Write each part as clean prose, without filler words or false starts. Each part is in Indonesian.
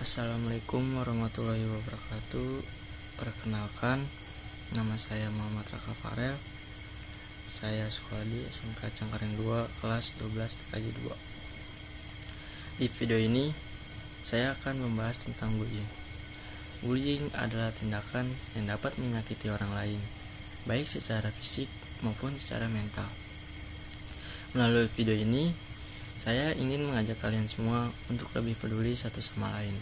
Assalamualaikum warahmatullahi wabarakatuh. Perkenalkan, nama saya Muhammad Raka Farel. Saya sekolah di SMK Cengkareng 2 kelas 12 TKJ 2. Di video ini saya akan membahas tentang bullying. Bullying adalah tindakan yang dapat menyakiti orang lain, baik secara fisik maupun secara mental. Melalui video ini, saya ingin mengajak kalian semua untuk lebih peduli satu sama lain,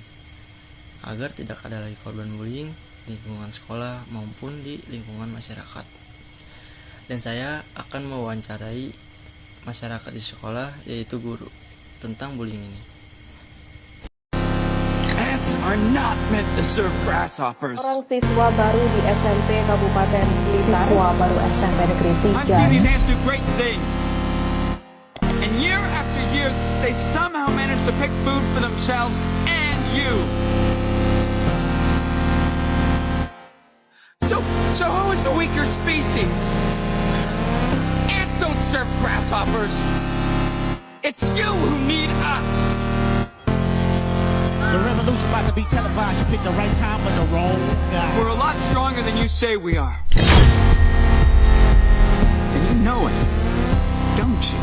agar tidak ada lagi korban bullying di lingkungan sekolah maupun di lingkungan masyarakat. Dan saya akan mewawancarai masyarakat di sekolah, yaitu guru, tentang bullying ini. Ants are not meant to serve grasshoppers. Orang siswa baru di SMP Kabupaten Blitar. Siswa baru SMP Negeri I've seen these 3 ants do great things. And year after year, they somehow manage to pick food for themselves and you. So who is the weaker species? Ants don't serve grasshoppers. It's you who need us. The revolution about to be televised. You picked the right time but the wrong guy. We're a lot stronger than you say we are. And you know it, don't you?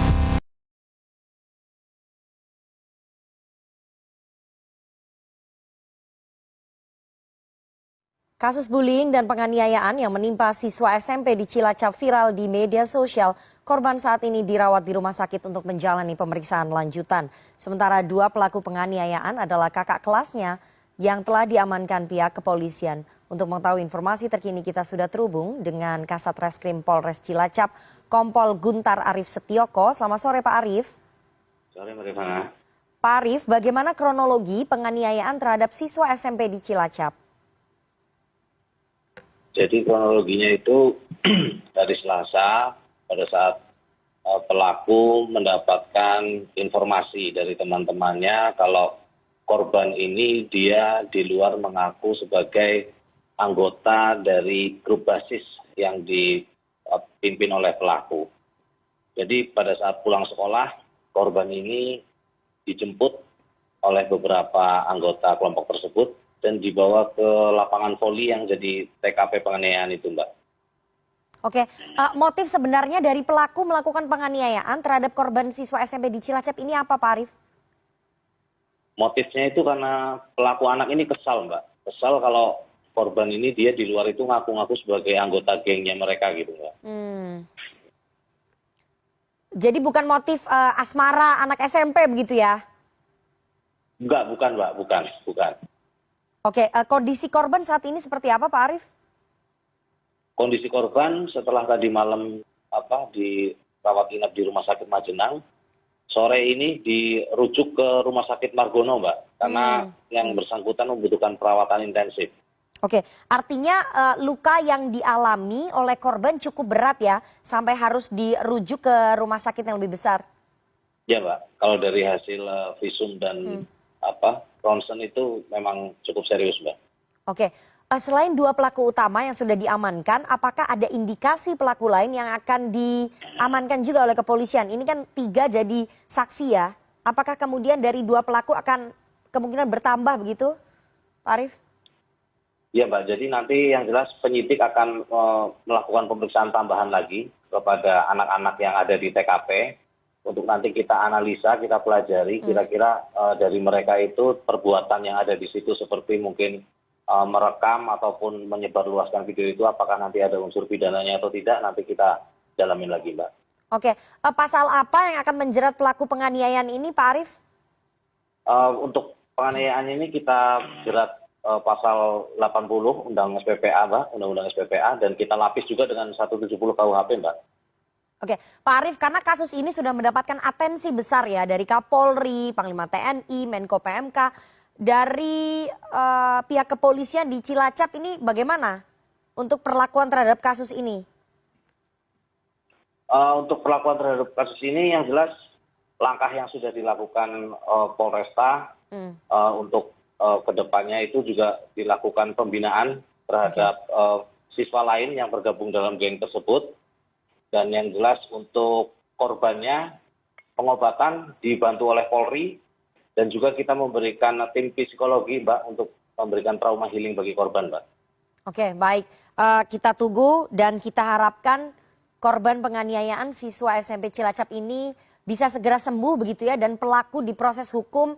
Kasus bullying dan penganiayaan yang menimpa siswa SMP di Cilacap viral di media sosial. Korban saat ini dirawat di rumah sakit untuk menjalani pemeriksaan lanjutan. Sementara dua pelaku penganiayaan adalah kakak kelasnya yang telah diamankan pihak kepolisian. Untuk mengetahui informasi terkini kita sudah terhubung dengan Kasat Reskrim Polres Cilacap, Kompol Guntar Arif Setioko. Selamat sore Pak Arif. Sore Mbak Rifana. Pak Arif, bagaimana kronologi penganiayaan terhadap siswa SMP di Cilacap? Jadi kronologinya itu dari Selasa pada saat pelaku mendapatkan informasi dari teman-temannya kalau korban ini dia di luar mengaku sebagai anggota dari grup basis yang dipimpin oleh pelaku. Jadi pada saat pulang sekolah korban ini dijemput oleh beberapa anggota kelompok tersebut dan dibawa ke lapangan voli yang jadi TKP penganiayaan itu, Mbak. Oke, motif sebenarnya dari pelaku melakukan penganiayaan terhadap korban siswa SMP di Cilacap ini apa, Pak Arif? Motifnya itu karena pelaku anak ini kesal, Mbak. Kesal kalau korban ini dia di luar itu ngaku-ngaku sebagai anggota gengnya mereka gitu, Mbak. Jadi bukan motif asmara anak SMP begitu ya? Enggak, bukan, Mbak. Bukan. Oke, kondisi korban saat ini seperti apa, Pak Arif? Kondisi korban setelah tadi malam dirawat inap di Rumah Sakit Majenang, sore ini dirujuk ke Rumah Sakit Margono, Mbak, karena yang bersangkutan membutuhkan perawatan intensif. Oke, artinya luka yang dialami oleh korban cukup berat ya, sampai harus dirujuk ke rumah sakit yang lebih besar. Ya, Mbak, kalau dari hasil visum dan ronsen itu memang cukup serius, Mbak. Oke, selain dua pelaku utama yang sudah diamankan, apakah ada indikasi pelaku lain yang akan diamankan juga oleh kepolisian? Ini kan 3 jadi saksi ya. Apakah kemudian dari dua pelaku akan kemungkinan bertambah begitu, Pak Arif? Ya, Mbak, jadi nanti yang jelas penyidik akan melakukan pemeriksaan tambahan lagi kepada anak-anak yang ada di TKP. Untuk nanti kita analisa, kita pelajari kira-kira dari mereka itu perbuatan yang ada di situ seperti mungkin merekam ataupun menyebarluaskan video itu apakah nanti ada unsur pidananya atau tidak, nanti kita dalamin lagi, Mbak. Oke, pasal apa yang akan menjerat pelaku penganiayaan ini, Pak Arif? Untuk penganiayaan ini kita jerat pasal 80 Undang SPPA, Mbak, Undang-Undang SPPA, dan kita lapis juga dengan 170 KUHP, Mbak. Oke, Pak Arif, karena kasus ini sudah mendapatkan atensi besar ya dari Kapolri, Panglima TNI, Menko PMK, dari pihak kepolisian di Cilacap ini bagaimana untuk perlakuan terhadap kasus ini? Untuk perlakuan terhadap kasus ini yang jelas langkah yang sudah dilakukan Polresta untuk kedepannya itu juga dilakukan pembinaan terhadap siswa lain yang bergabung dalam geng tersebut. Dan yang jelas untuk korbannya pengobatan dibantu oleh Polri dan juga kita memberikan tim psikologi, Mbak, untuk memberikan trauma healing bagi korban, Mbak. Oke, baik. Kita tunggu dan kita harapkan korban penganiayaan siswa SMP Cilacap ini bisa segera sembuh begitu ya, dan pelaku diproses hukum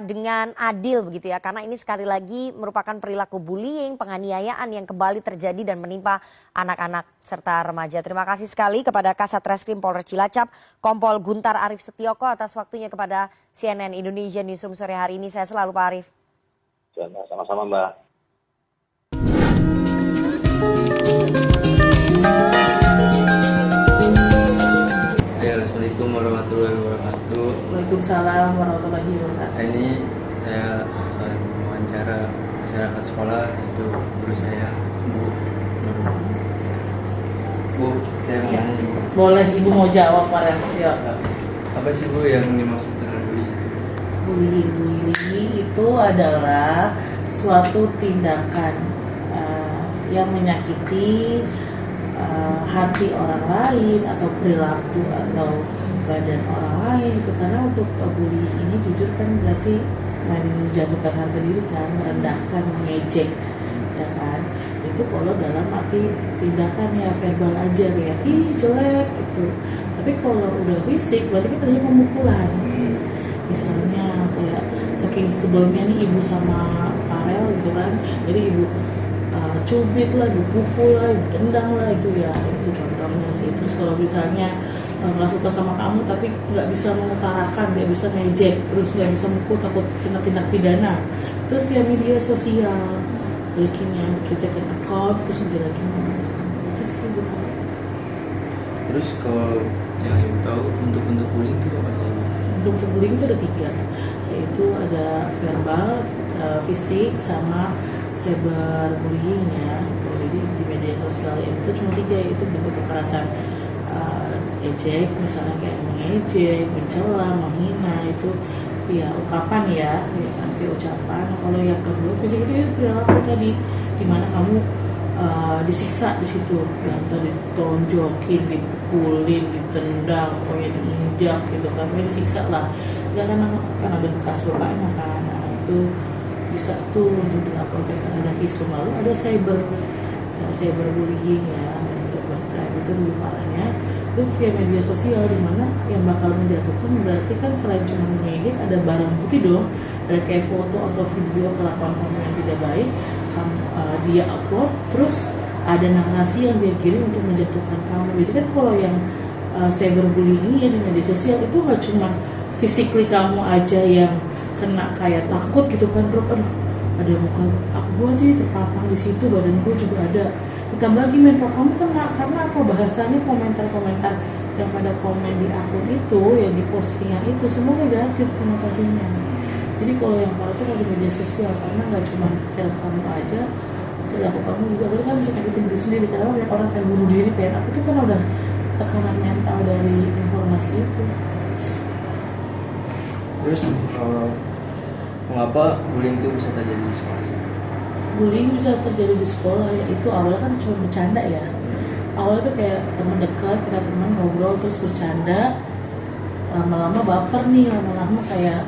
dengan adil begitu ya, karena ini sekali lagi merupakan perilaku bullying, penganiayaan yang kembali terjadi dan menimpa anak-anak serta remaja. Terima kasih sekali kepada Kasat Reskrim Polres Cilacap, Kompol Guntar Arif Setioko atas waktunya kepada CNN Indonesia Newsroom sore hari ini. Saya selalu Pak Arif. Sama-sama, Mbak. Assalamualaikum warahmatullahi wabarakatuh. Waalaikumsalam warahmatullahi wabarakatuh. Ini saya akan mewawancara masyarakat sekolah, itu guru saya, Bu Nur. Bu, saya mau nanya, Bu. Boleh Ibu mau jawab Pak Rem? Ya. Apa sih Bu yang dimaksud dengan bully itu? Bullying itu adalah suatu tindakan yang menyakiti hati orang lain atau perilaku atau badan orang lain itu. Karena untuk bullying ini jujur kan berarti menjatuhkan harga diri kan, merendahkan, mengejek, ya kan. Itu kalau dalam arti tindakan ya verbal aja kayak ih jelek gitu. Tapi kalau udah fisik berarti kan ada pemukulan. Misalnya kayak saking sebelumnya nih ibu sama Farel gitu kan, jadi ibu cubit lah, ibu pukul lah, ibu tendang lah, itu ya itu contohnya sih. Terus kalau misalnya nggak suka sama kamu tapi nggak bisa mengutarakan, nggak bisa ngejek, terus nggak bisa mukul takut kena tindak pidana, terus via media sosial bikinnya second account terus lagi itu sih gitu. Terus kalau yang Ibu tahu bentuk-bentuk bullying itu apa sih? Bentuk bullying itu ada 3, yaitu ada verbal, fisik, sama cyberbullying ya. Jadi di media sosial itu cuma 3, yaitu bentuk kekerasan ejek, misalnya kayak mengejek, mencela, menghina, itu via ucapan ya, via ucapan. Kalau yang kedua fisik itu perilaku tadi, dimana kamu disiksa di situ, yang tadi ditonjokin, dipukulin, ditendang, pokoknya diinjak gitu kan, disiksa lah. Ya kan ada bekas lukanya kan, nah, itu bisa tuh untuk dilaporkan, ada visum. Lalu ada cyberbullying ya, cybercrime itu lebih parahnya itu via media sosial, dimana yang bakal menjatuhkan berarti kan selain cuma mengedit ada barang bukti dong, ada kayak foto atau video kelakuan kamu yang tidak baik, dia upload, terus ada narasi yang dia kirim untuk menjatuhkan kamu. Jadi kan kalau yang cyberbullying ini ya di media sosial itu nggak cuma physically kamu aja yang kena kayak takut gitu kan, bro, aduh ada muka aku aja terpapar di situ, badan gue juga ada, ditambah lagi mental kamu kena. Karena apa, bahasanya komentar-komentar yang pada komen di akun itu, yang di postingan itu semua negatif konotasinya. Jadi kalau yang parah itu di media sosial, karena nggak cuma film kamu aja, perilaku kamu juga kan bisa nyakitin diri sendiri. Karena banyak orang yang bunuh diri pengen aku itu kan udah tekanan mental dari informasi itu. Terus mengapa bullying itu bisa terjadi di sekolah? Bullying bisa terjadi di sekolah ya, itu awalnya kan cuma bercanda ya. Awalnya tuh kayak teman dekat, kita teman ngobrol terus bercanda, lama-lama baper nih, lama-lama kayak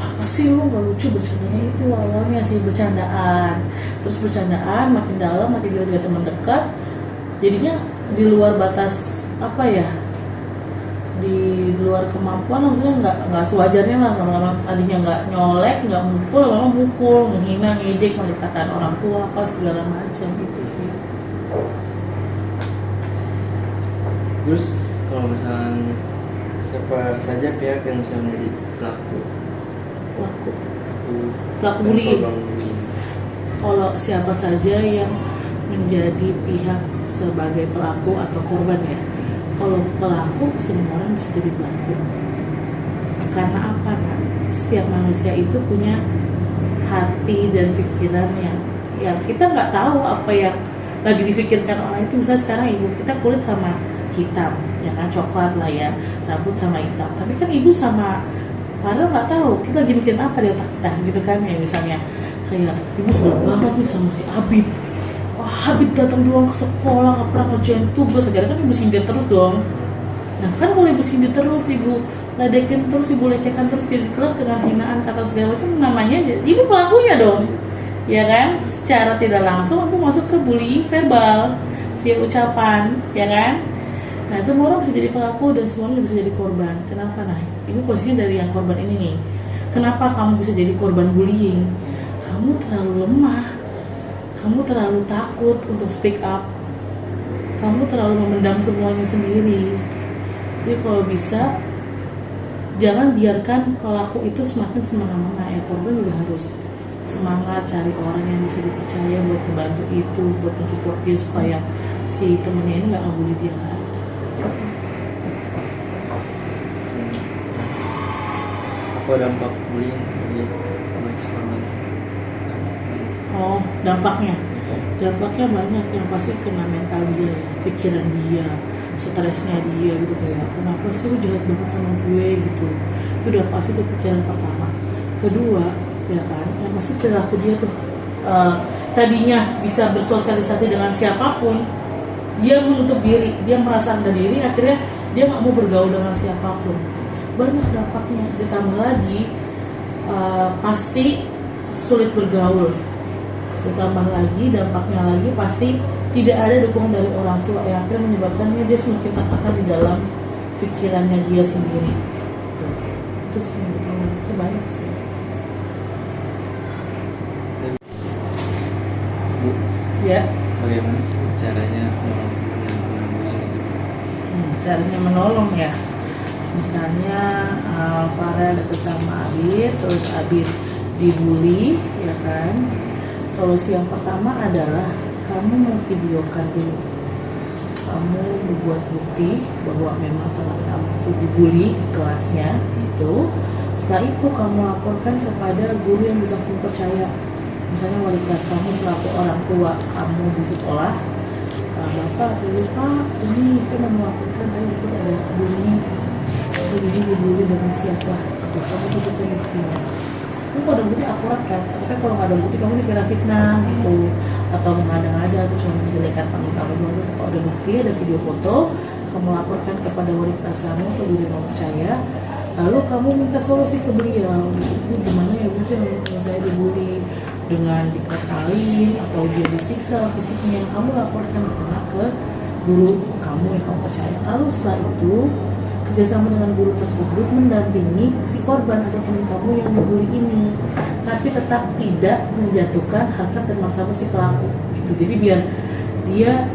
apa sih lu nggak lucu, bercandanya itu awalnya sih bercandaan, terus bercandaan makin dalam, makin juga teman dekat, jadinya di luar batas apa ya, di luar kemampuan, maksudnya nggak sewajarnya lah. Lama-lama tadinya nggak nyolek, nggak mukul, lama-lama mukul, menghina, ngejek, mendekatan orang tua, apa segala macam itu sih. Terus kalau misalnya siapa saja pihak yang bisa menjadi pelaku bullying? Kalau siapa saja yang menjadi pihak sebagai pelaku atau korban ya. Kalau pelaku, semua orang bisa jadi pelaku. Karena apa kan? Setiap manusia itu punya hati dan pikiran yang kita nggak tahu apa yang lagi dipikirkan orang itu. Misalnya sekarang ibu kita kulit sama hitam, ya kan, coklat lah ya, rambut sama hitam. Tapi kan ibu sama Farel nggak tahu kita lagi mikirin apa di otak kita, gitu kan ya. Misalnya kayak ibu sebel banget nih sama si Abid. Habis datang doang ke sekolah, nggak pernah ngerjain tugas, akhirnya kan ibu sindir terus dong. Nah kan kalau ibu sini terus, ibu ledekin terus, ibu lecehkan terus di kelas dengan hinaan kata segala macam, namanya ibu pelakunya dong, ya kan? Secara tidak langsung aku masuk ke bullying verbal via ucapan, ya kan? Nah semua orang bisa jadi pelaku dan semuanya bisa jadi korban. Kenapa? Nah ibu posisinya dari yang korban ini nih. Kenapa kamu bisa jadi korban bullying? Kamu terlalu lemah, kamu terlalu takut untuk speak up, kamu terlalu memendam semuanya sendiri. Jadi kalau bisa jangan biarkan pelaku itu semakin semena-mena. Ya korban juga harus semangat cari orang yang bisa dipercaya buat membantu itu, buat mensupport dia supaya si temennya ini nggak ngebully dia lagi. Apa dampak bullying buat si korban? Oh, dampaknya banyak. Yang pasti kena mental dia, pikiran dia, stresnya dia gitu, kayak kenapa sih lu jahat banget sama gue gitu. Itu udah pasti tuh pikiran pertama. Kedua, ya kan, yang pasti perilaku dia tuh tadinya bisa bersosialisasi dengan siapapun, dia menutup diri, dia merasa rendah diri, akhirnya dia nggak mau bergaul dengan siapapun. Banyak dampaknya. Ditambah lagi pasti sulit bergaul. Ditambah lagi dampaknya lagi pasti tidak ada dukungan dari orang tua, yang akhirnya menyebabkannya dia semakin tertekan di dalam pikirannya dia sendiri. Itu sih yang utama. Itu banyak sih. Bu, Ya. bagaimana sih caranya menolong teman yang kena bullying? Caranya menolong ya. Misalnya Farel deket sama Abid, terus Abid dibully, ya kan? Solusi yang pertama adalah kamu memvideokan dulu. Kamu membuat bukti bahwa memang teman kamu itu dibully di kelasnya gitu. Setelah itu kamu laporkan kepada guru yang bisa kamu percaya. Misalnya wali kelas kamu selaku orang tua kamu di sekolah. Bapak atau ibu, Pak, ini saya mau melaporkan itu ada bullying. Ini dibully dengan siapa? Atau kamu tunjukkan buktinya. Ini kalau ada bukti akurat kan, tapi kalau nggak ada bukti kamu dikira fitnah gitu, atau mengada-ngada atau cuma menjelekan teman kamu doang. Kalau ada bukti, ada video foto, kamu laporkan kepada wali kelas kamu atau guru yang percaya, lalu kamu minta solusi ke beliau. Itu gimana ya bu sih kalau saya dibully dengan dikatain atau dia disiksa fisiknya, kamu laporkan itu ke guru kamu yang kamu percaya. Lalu setelah itu kerjasama dengan guru tersebut mendampingi si korban atau teman kamu yang dibully ini, tapi tetap tidak menjatuhkan harkat dan martabat si pelaku gitu. Jadi biar dia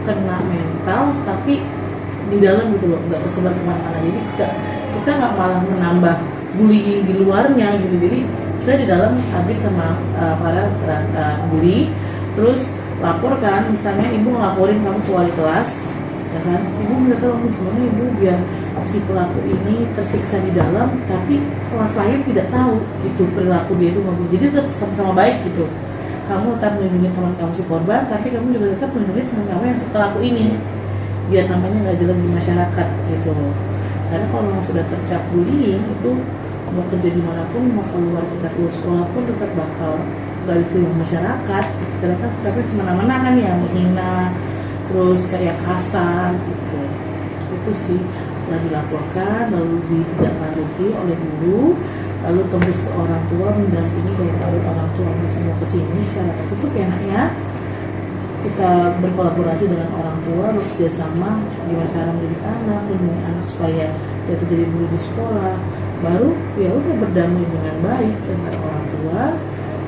kena mental tapi di dalam gitu loh, nggak tersebar kemana-mana. Jadi kita nggak malah menambah bullying di luarnya gitu. Jadi saya di dalam Abid sama Farel bully, terus laporkan, misalnya ibu ngelaporin kamu ke wali kelas, ya kan, ibu minta tolong gimana ibu biar si pelaku ini tersiksa di dalam tapi kelas lain tidak tahu gitu perilaku dia itu nggak, jadi tetap sama-sama baik gitu. Kamu tetap melindungi teman kamu si korban, tapi kamu juga tetap melindungi teman kamu yang si pelaku ini, biar namanya nggak jelek di masyarakat gitu. Karena kalau memang sudah tercap bullying itu mau kerja dimanapun, mau keluar kita lulus sekolah pun tetap bakal nggak diterima masyarakat gitu. Karena kan sekarang semena-mena kan ya, menghina, terus kayak kasar gitu. Itu sih setelah dilaporkan lalu ditindaklanjuti oleh guru, lalu tembus ke orang tua, mendampingi dari orang tua semua kesini secara tertutup ya nak ya. Kita berkolaborasi dengan orang tua, bekerjasama gimana cara mendidik anak, melindungi anak supaya dia terjadi bully di sekolah. Baru ya udah berdamai dengan baik antara orang tua,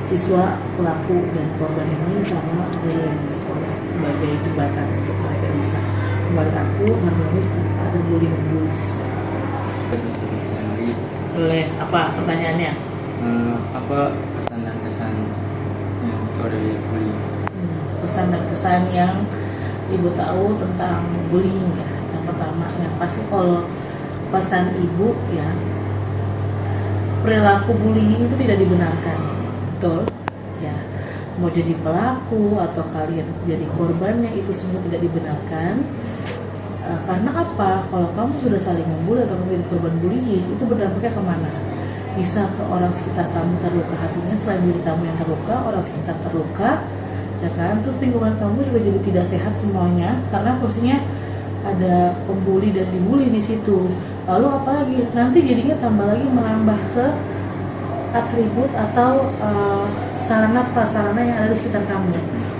siswa, pelaku dan korban ini sama guru yang di sekolah sebagai jembatan untuk mereka bisa kembali aku harmonis tanpa ada bullying. Boleh, apa pertanyaannya? Apa pesan dan kesan yang itu ada di bullying? Pesan dan kesan yang ibu tahu tentang bullying ya. Yang pertama, yang pasti kalau pesan ibu ya, perilaku bullying itu tidak dibenarkan, betul ya. Mau jadi pelaku atau kalian jadi korbannya itu semua tidak dibenarkan. Karena apa? Kalau kamu sudah saling membuli atau menjadi korban bullying, itu berdampaknya kemana? Bisa ke orang sekitar kamu terluka hatinya, selain diri kamu yang terluka, orang sekitar terluka, ya kan? Terus lingkungan kamu juga jadi tidak sehat semuanya, karena posisinya ada pembuli dan dibully di situ. Lalu apalagi nanti jadinya tambah lagi menambah ke atribut atau sarana prasarana yang ada di sekitar kamu.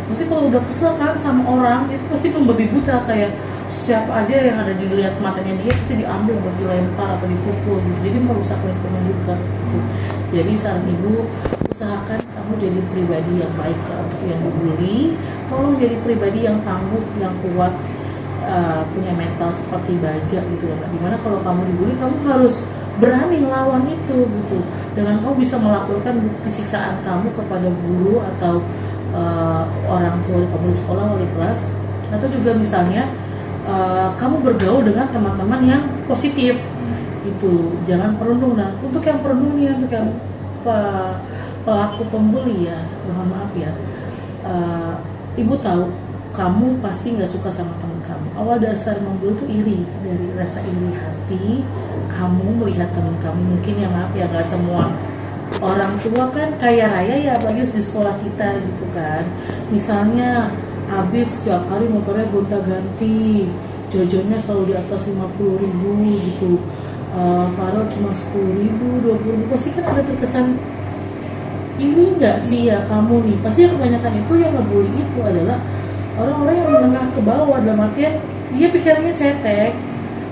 Pasti kalau udah kesel kan sama orang itu pasti membabi buta, kayak siapa aja yang ada dilihat matanya dia pasti diambil buat dilempar atau dipukul gitu. Jadi merusak lingkungan juga gitu. Jadi saran ibu, usahakan kamu jadi pribadi yang baik ya. Untuk yang dibully, tolong jadi pribadi yang tangguh, yang kuat, punya mental seperti baja gitu ya. Dimana kalau kamu dibully, kamu harus berani melawan itu gitu. Dengan kamu bisa melaporkan bukti siksaan kamu kepada guru atau orang tua kamu di sekolah, wali kelas, atau juga misalnya kamu bergaul dengan teman-teman yang positif gitu. Jangan perundung. Nah, untuk yang perundung nih, untuk yang pelaku pembuli ya, mohon maaf ya, ibu tahu kamu pasti nggak suka sama teman kamu. Awal dasar membuli itu iri, dari rasa iri hati kamu melihat teman kamu. Mungkin ya maaf ya, nggak semua orang tua kan kaya raya ya, apalagi di sekolah kita gitu kan. Misalnya Abid setiap hari motornya gonta-ganti, jajannya selalu di atas 50.000 gitu. Farel cuma 10.000, 20.000, pasti kan ada terkesan ini nggak sih ya kamu nih. Pasti kebanyakan itu yang ngebully itu adalah orang-orang yang menengah ke bawah, dalam artian dia pikirannya cetek.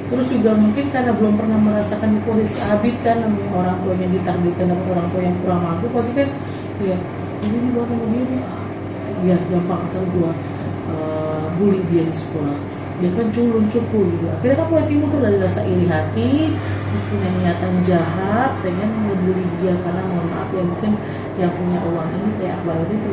Terus juga mungkin karena belum pernah merasakan di posisi Abid kan, namanya orang tuanya ditakdirkan dapat orang tua yang kurang mampu, pasti kan ya ini buat begini, biar gampang kata gua bully dia di sekolah. Dia kan culun cupu gitu. Akhirnya kan mulai timbul tuh dari rasa iri hati, terus punya niatan jahat, pengen ngebully dia karena mohon maaf ya, mungkin yang punya uang ini kayak Akbar itu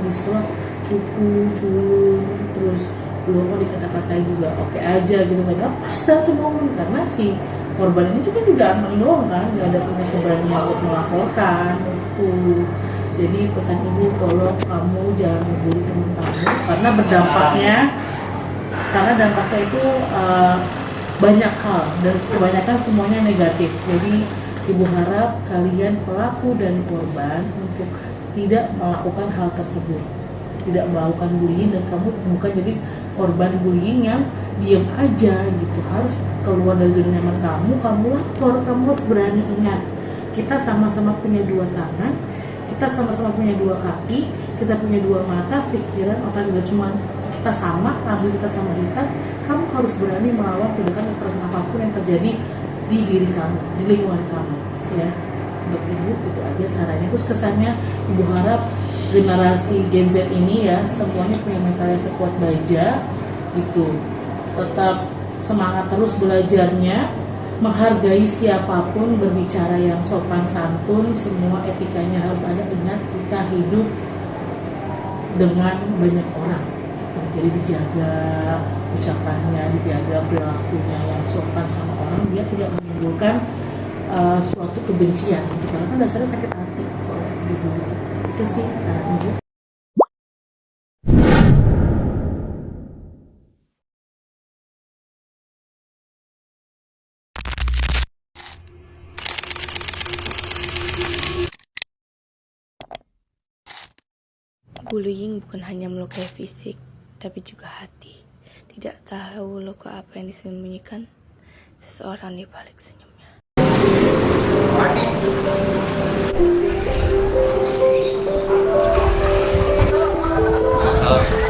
di sekolah cupu, culun, terus belum mau dikata-katain juga oke aja gitu kan. Pas dah tuh momen, karena si korban ini juga anteng doang kan, nggak ada punya keberanian untuk melaporkan gitu. Jadi pesan ibu, tolong kamu jangan ngebully teman kamu karena dampaknya itu banyak hal dan kebanyakan semuanya negatif. Jadi ibu harap kalian pelaku dan korban untuk tidak melakukan hal tersebut, tidak melakukan bullying, dan kamu bukan jadi korban bullying yang diem aja gitu. Harus keluar dari zona nyaman kamu lapor, kamu harus berani. Ingat, kita sama-sama punya dua tangan, kita sama-sama punya dua kaki, kita punya dua mata, pikiran, otak juga cuma kita sama, rambut kita sama hitam. Kamu harus berani melawan tindakan kekerasan apapun yang terjadi di diri kamu, di lingkungan kamu ya. Untuk ibu itu aja sarannya. Terus kesannya ibu harap generasi Gen Z ini ya semuanya punya mental yang sekuat baja gitu, tetap semangat terus belajarnya, menghargai siapapun, berbicara yang sopan santun, semua etikanya harus ada. Ingat, kita hidup dengan banyak orang gitu. Jadi dijaga ucapannya, dijaga perilakunya yang sopan sama orang, dia tidak menimbulkan suatu kebencian gitu, karena kan dasarnya sakit hati kalau dibully. Itu sih saran ibu. Bullying bukan hanya melukai fisik, tapi juga hati. Tidak tahu luka apa yang disembunyikan seseorang di balik senyumnya.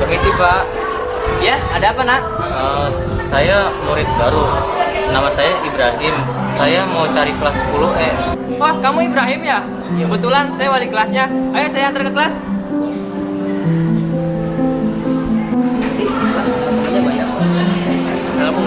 Permisi Pak. Ya, ada apa nak? Saya murid baru. Nama saya Ibrahim. Saya mau cari kelas 10E. Wah, kamu Ibrahim ya? Kebetulan saya wali kelasnya. Ayo saya antar ke kelas. Di kelas namanya banyak. Kamu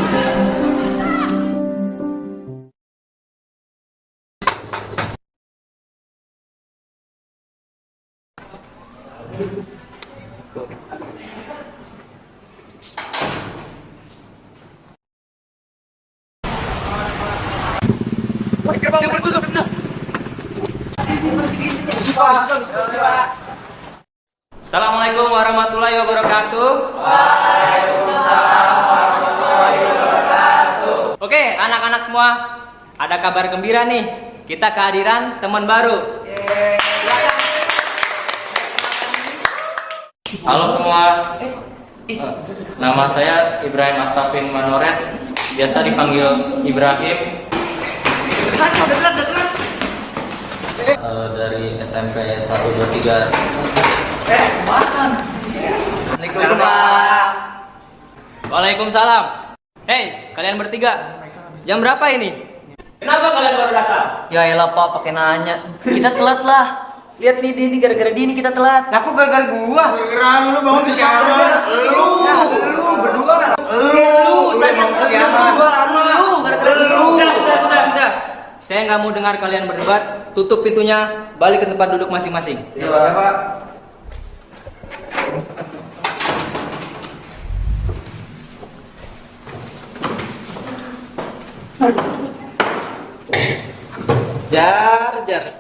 Assalamualaikum warahmatullahi wabarakatuh. Waalaikumsalam warahmatullahi wabarakatuh. Oke, anak-anak semua, ada kabar gembira nih. Kita kehadiran teman baru. Halo semua. Nama saya Ibrahim Asafin Manores, biasa dipanggil Ibrahim. Dari SMP 123. Waalaikumsalam. Hei, kalian bertiga. Jam berapa ini? Kenapa kalian baru datang? Ya elah Pak, pakai nanya. Kita telat lah. Lihat nih Dini, gara-gara Dini kita telat. Aku gara-gara gua. Gara-gara lu bangun di siapa? Lu berdua. Tadi yang Lu gara-gara lu. Sudah. Saya nggak mau dengar kalian berdebat. Tutup pintunya, balik ke tempat duduk masing-masing. Iya, Pak. Jar,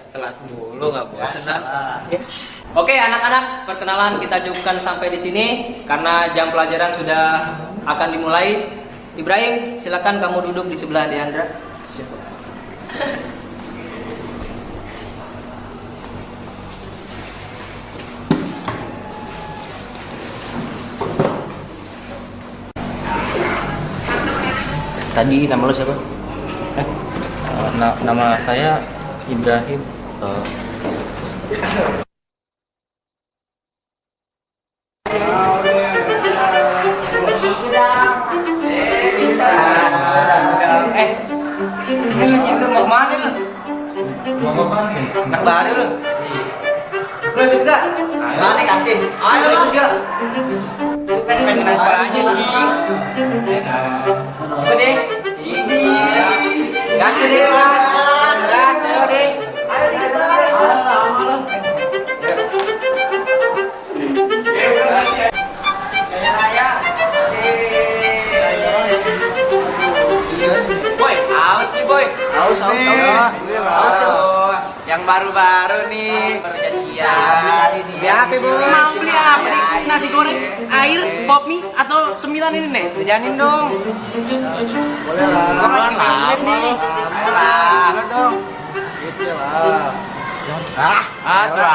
telat mulu nggak bosan. Oke anak-anak, perkenalan kita cukupkan sampai di sini karena jam pelajaran sudah akan dimulai. Ibrahim, silakan kamu duduk di sebelah Deandra. Tadi nama lu siapa? Nama saya Ibrahim. Ini sih lu mau kemana lu? Mau apa? Anak baru lu? Lu juga? Mana kantin? Ayo lu juga. Lu kan pengen kenal suaranya sih. Apa deh? Ini. Gas deh, gas deh. Ayo deh, Boy, haus nih boy. Haus nih. Yang baru-baru nih, baru jadian ini. Ya, Bu. Mau beli apa nih? Nasi goreng, air, pop mie atau sembilan ini nih? Janin dong. Boleh lah. Lama nih. Ayo lah. Dong. Gitu lah. Ada.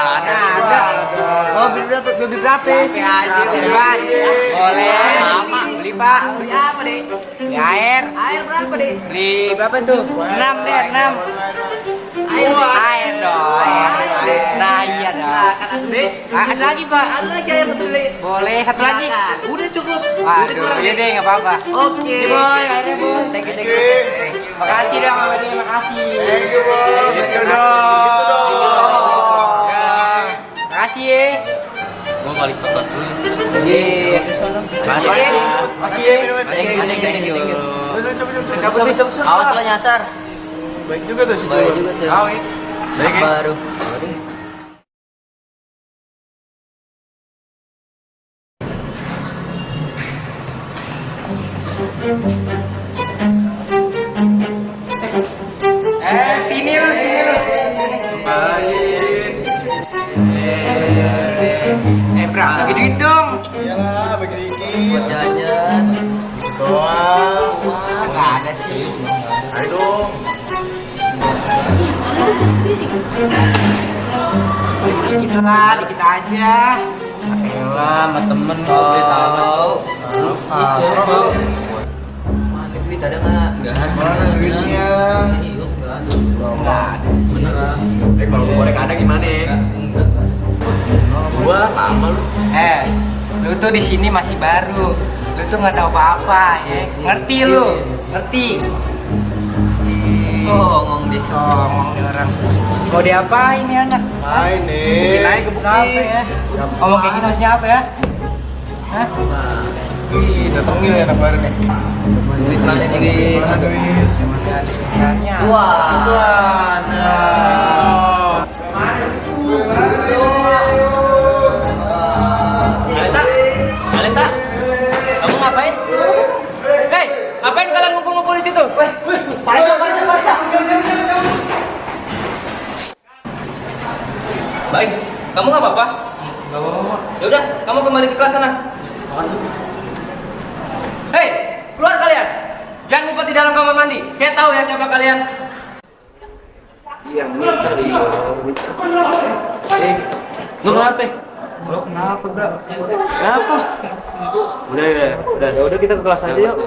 Oh, beli berapa? Beli aja, bebas. Boleh. Lama. Beli Pak. Beli apa deh? Beli air. Air berapa deh? Beli berapa tuh? 6 deh, 6. Air dong. Nah iya dong. Silakan atuh deh. Ada lagi Pak. Ada lagi air satu beli. Boleh satu lagi. Silakan. Udah cukup. Aduh, iya deh nggak apa-apa. Oke. Ini boy, airnya boy. Thank you. Makasih dong, Abang. Makasih. Thank you, boy. Gitu dong. Makasih ya. Gua balik ke kelas dulu. Iya. Makasih. Thank you. Awas lo nyasar. Baik juga tuh si Baik juga tuh. Baik, Baru. Sini lu. Bra, bagi duit dong. Iyalah, bagi dikit. Buat jajan. Doang. Nggak ada sih. Ayo dong. Dikit lah, dikit aja. Elah, sama temen gue tahu. Apa? Mana duit ada nggak? Enggak ada. Mana duitnya? Serius enggak ada. Nggak ada sih. Kalau gua goreng ada gimana ya? Enggak. Gua lama lu. Lu tuh di sini masih baru. Lu tuh nggak tahu apa-apa, ya. Ngerti lu? Ngerti? Songong nih orang. Mau diapain nih anak? Main nih. Naik kebukin ya. Ngomong kayak gitu maksudnya apa ya? Hah? Wih, datengin ya anak baru nih. Duit mana duit? Aduh. Wah. Aleta, kamu ngapain? Hei, ngapain kalian ngumpul-ngumpul di situ? Parisa. Baik, kamu nggak apa-apa? Gak apa-apa. Ya udah, kamu kembali ke kelas sana. Makasih. Hei, keluar kalian. Jangan ngumpet di dalam kamar mandi. Saya tahu ya siapa kalian. Iya, minta dia. Lu kenapa? Lo kenapa, Bro? Kenapa? Udah kita ke kelas aja yuk.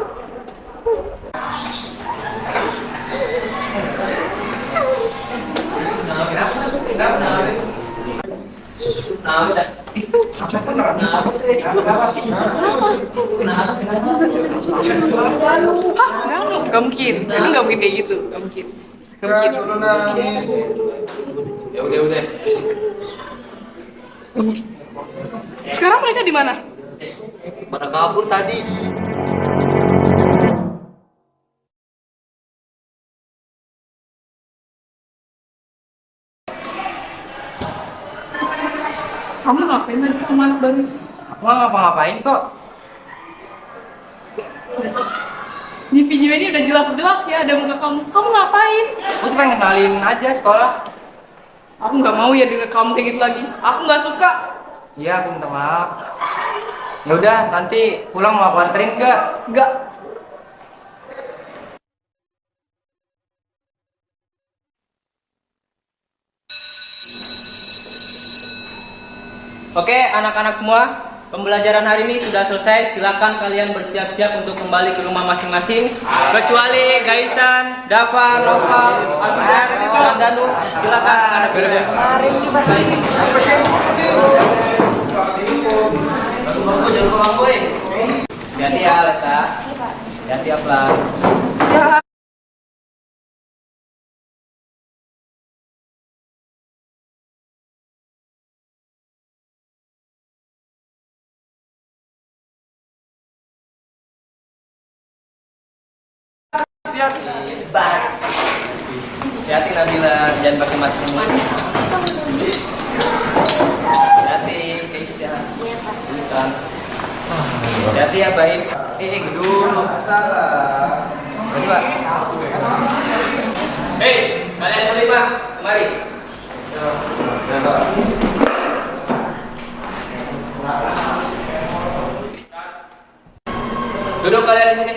Gak mungkin, itu gak mungkin kayak gitu, gak mungkin. Ya udah. Sekarang mereka di mana? Pada kabur tadi. Kamu ngapain tadi sama anak baru? Aku nggak ngapa-ngapain kok. Di video ini udah jelas-jelas ya ada muka kamu. Kamu ngapain? Aku cuma kenalin aja sekolah. Aku nggak mau ya denger kamu kayak gitu lagi. Aku nggak suka. Iya, aku minta maaf. Ya udah, nanti pulang mau aku anterin nggak? Nggak. Oke, anak-anak semua, pembelajaran hari ini sudah selesai. Silakan kalian bersiap-siap untuk kembali ke rumah masing-masing. Kecuali Gaisan, Dava, Nova, Abizar, dan Danu. Silakan anak muda. Kemarin nih masih. Hati-hati ya, Alexa. Hati-hati ya, Flan. Hati-hati Nabila, jangan pakai masker dulu. Hati-hati Keisha. Bukan. Hati-hati ya Baim. Dulu. Coba. Hei, kalian berlima, kemari. Duduk kalian di sini.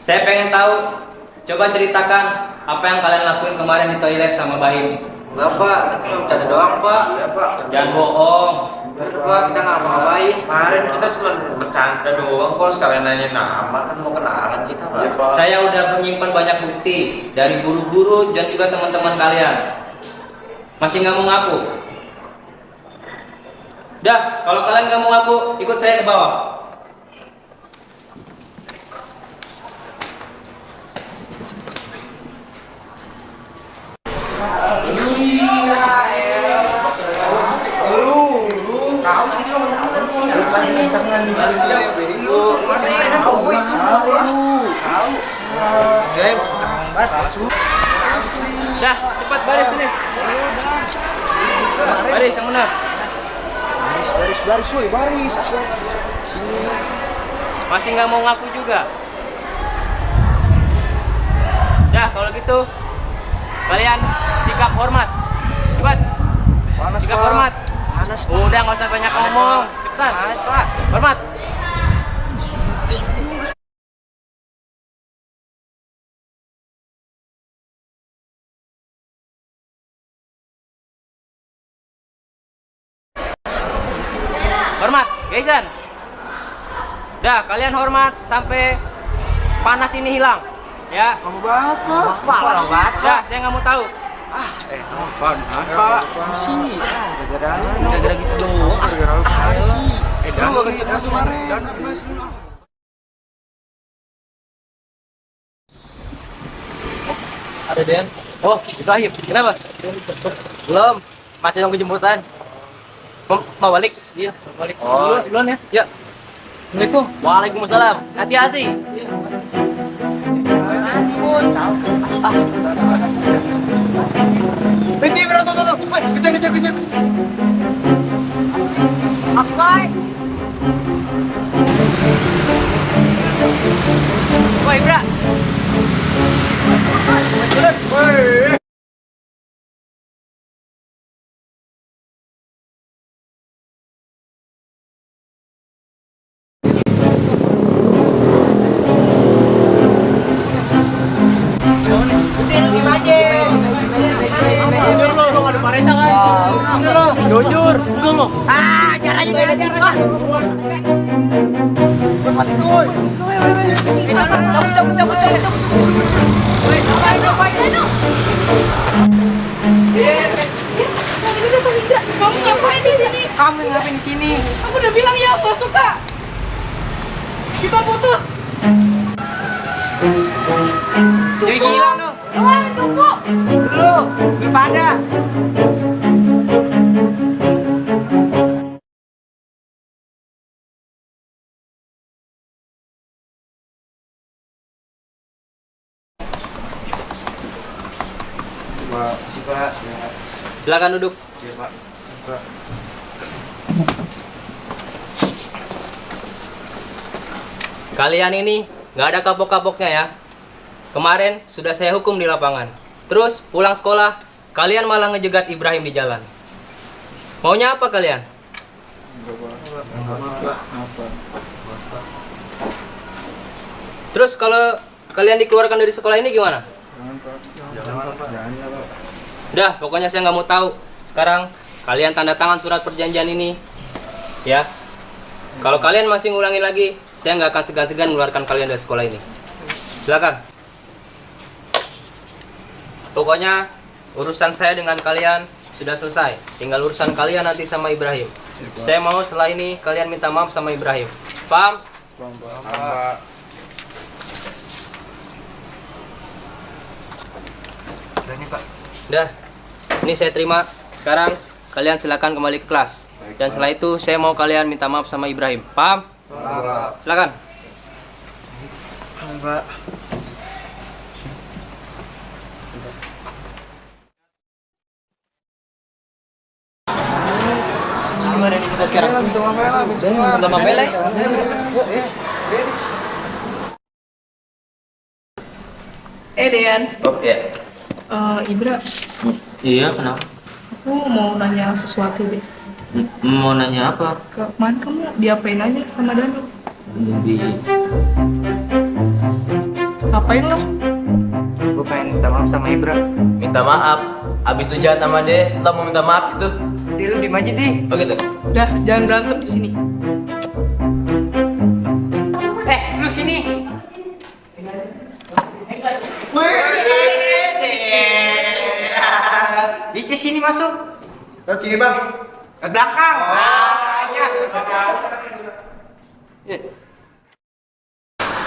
Saya pengen tahu, coba ceritakan apa yang kalian lakuin kemarin di toilet sama Baim. Enggak, Pak. Kita cuma bercanda doang, Pak. Iya, Pak. Jangan bohong. Bener, Pak. Kita nggak ngapain. Kemarin kita cuma bercanda doang kok. Sekalian nanya nama, kan mau kenalan kita, Pak. Iya, Pak. Saya udah menyimpan banyak bukti dari guru-guru dan juga teman-teman kalian. Masih nggak mau ngaku? Dah, kalau kalian nggak mau ngaku, ikut saya ke bawah. Dah, cepat baris sini. Baris yang benar. Baris, woi, baris. Masih nggak mau ngaku juga? Dah, kalau gitu kalian sikap hormat. Cepat. Panas, Sikap Pak. hormat. Panas, Pak. Udah nggak usah banyak ngomong. Cepetan. Panas, Pak. Hormat. Hormat, Gaisan. Dah, kalian hormat sampai panas ini hilang. Ya. Lama banget, Pak. Lama banget, Dah, saya nggak mau tahu. Panas, Pak. Sih. Gara-gara gitu doang. Gara-gara lu ada sih. Dan gua kecil kemarin. Dan Ada Den. Oh, itu Ahib. Kenapa? Belum. Masih nunggu jemputan. Mau balik? Iya, mau balik. Oh, duluan ya. Ya. Assalamualaikum. Waalaikumsalam. Hati-hati. Berhenti, bro, tuh. Kejar. Asmai. Woi, Bra. Woi. Jujur, enggak lo. Ajar aja dia, ajar. Lepas itu, woi. Cabut. Woi, ngapain? Kamu ngapain di sini? Kamu ngapain di sini? Aku udah bilang ya, aku gak suka. Kita putus. Jadi gila lu. Tunggu. Lu, gimana? Pak. Silakan duduk. Pak. Kalian ini nggak ada kapok-kapoknya ya. Kemarin sudah saya hukum di lapangan. Terus pulang sekolah, kalian malah ngejegat Ibrahim di jalan. Maunya apa kalian? Terus kalau kalian dikeluarkan dari sekolah ini gimana? Udah, pokoknya saya nggak mau tahu. Sekarang kalian tanda tangan surat perjanjian ini, ya. Kalau kalian masih ngulangi lagi, saya nggak akan segan-segan mengeluarkan kalian dari sekolah ini. Silakan. Pokoknya urusan saya dengan kalian sudah selesai. Tinggal urusan kalian nanti sama Ibrahim. Saya mau setelah ini kalian minta maaf sama Ibrahim. Paham? Pak. Udah, ini saya terima. Sekarang kalian silakan kembali ke kelas. Dan setelah itu saya mau kalian minta maaf sama Ibrahim. Paham? Silakan. Pak. Gimana nih kita sekarang? Minta maaf ya lah. Minta maaf ya. Dean. Oh iya. Ibra, Iya, kenapa? aku mau nanya sesuatu deh. Mau nanya apa? Kemarin kamu diapain aja sama Danu? Ngapain lo? Gue pengen minta maaf sama Ibra. Minta maaf? Abis lu jahat sama dia, lo mau minta maaf gitu? Dia lu diem aja deh. Oh gitu? Udah, jangan berantem di sini. Lu sini. Ici sini masuk. Lewat sini, Bang. Ke belakang.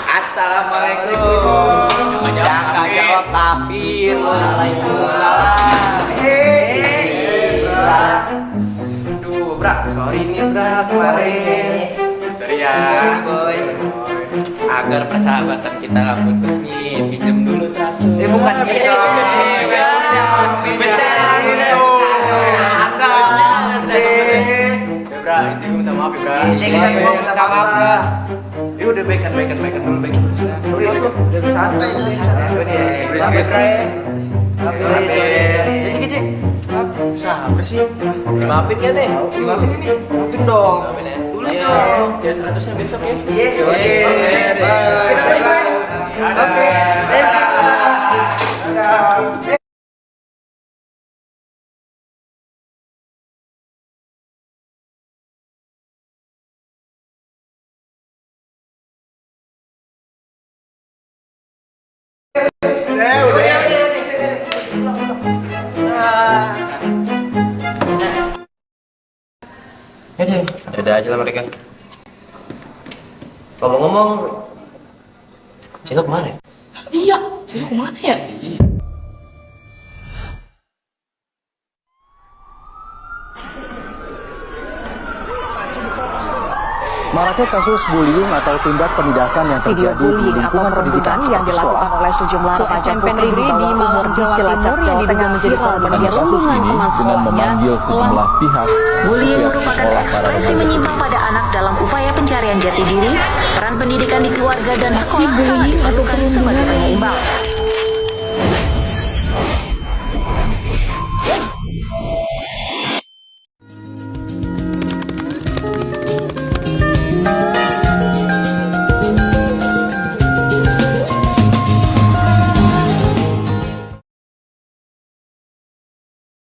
Assalamualaikum. Jangan jawab kafir. Waalaikumsalam. Aduh, Bra, sorry nih, Bra, kemarin. Sorry ya. Sorry, boy. Agar persahabatan kita nggak putus nih, pinjam dulu 100. Bukan bisa. Bra, ini gue minta maaf ya, Bra. Ini kita semua minta maaf, Bra. Ya udah baikan dulu. Oh iya, udah santai. Cik. Siapa sih? Dimaafin kan nih? Dimaafin ini? Maafin dong. Tulis dong. Kira 100-nya besok ya? Iya. Oke. Kita tunggu ya. Oke. Udah aja lah mereka. Ngomong-ngomong, Cilo kemana? Iya, Cilo kemana ya? Maraknya kasus bullying atau tindak penindasan yang Video terjadi di bullying atau lingkungan pendidikan perbudakan yang dilakukan sekolah. oleh sejumlah remaja SMP putri negeri di di bawah Malang, umur di Jawa Cilacap, Timur Jawa yang Tengah diduga menjadi viral korban dan kasus rumusan ini teman dengan sekolahnya memanggil telah pihak. Bullying merupakan ekspresi menyimpang pada anak dalam upaya pencarian jati diri, peran pendidikan di keluarga dan sekolah sangat diperlukan sebagai penyeimbang.